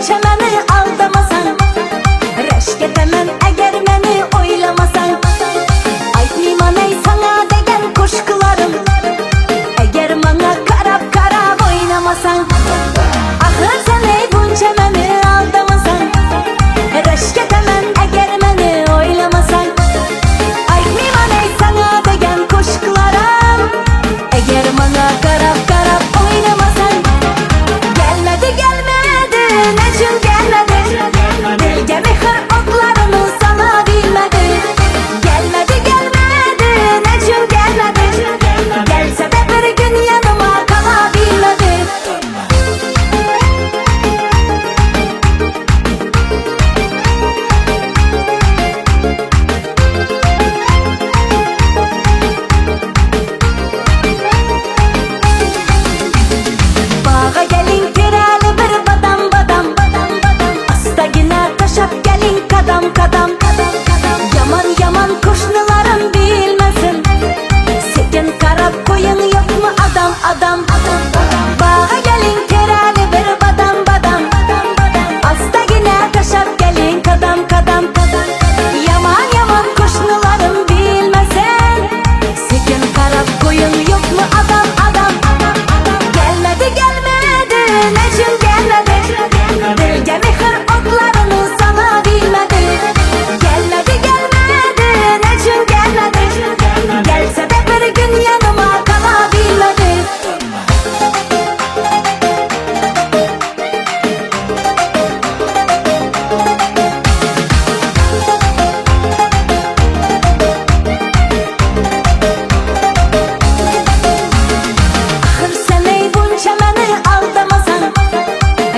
bunca məni aldamasan, rəşk etəmən əgər məni oylamasan. Aytmayman ey sana degen kuşkularım, əgər mənə qarab qarab oynamasan. Axır sən ey bunca məni aldamasan, rəşk etəmən əgər məni oylamasan. Aytmayman ey sana degen kuşkularım, əgər mənə qarab qarab oynamasan. Gelmedi gelmedi neçün gelmedi, dilge mihir oklarını sana bilmedi. Gelmedi gelmedi neçün gelmedi, gelse de bir gün yanıma kalabilmedi. Bağa gelin tirali bir badam badam, asta yine taşap gelin kadam kadam. Yaman yaman kuşnularım bilmesin, sekin karab koyun yok mu adam adam. Bağa gelin tirali bir badam badam, asta yine taşap gelin kadam kadam. Yaman yaman kuşnularım bilmesin, sekin karab koyun yok mu adam adam. Gelmedi gelmedi neçün gelmedi, dilge mihir oklarını sana bilmedi. Gelmedi gelmedi neçün gelmedi, gelse de bir gün yanıma kalabilmedi. Axır sən ey bunca məni aldamasan,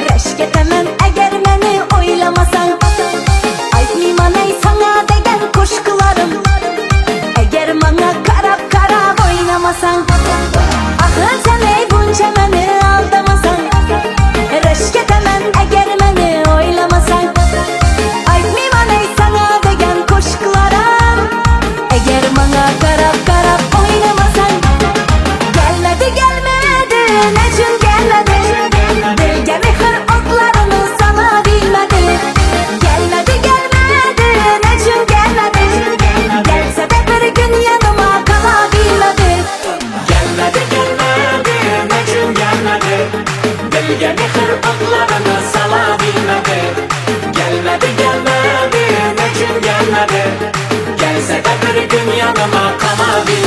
rəşk etəmən əgər məni oylamasan. Aytmayman ey sana degen kuşkularım, əgər mənə qarab qarab oynamasan. Axır sən ey bunca məni aldamasan, rəşk etəmən əgər məni oylamasan. Aytmayman ey sana degen kuşkularım, əgər mənə qarab qarab oynamasan. Gelmedi gelmedi neçün gelmedi, dilge mihir oklarını sana bilmedi. Gelmedi gelmedi neçün gelmedi, gelse de bir gün yanıma kalabilmedi. Gelmedi gelmedi neçün gelmedi, dilge mihir oklarını sana bilmedi. Gelmedi gelmedi neçün gelmedi, gelse de bir gün yanıma kalabilmedi.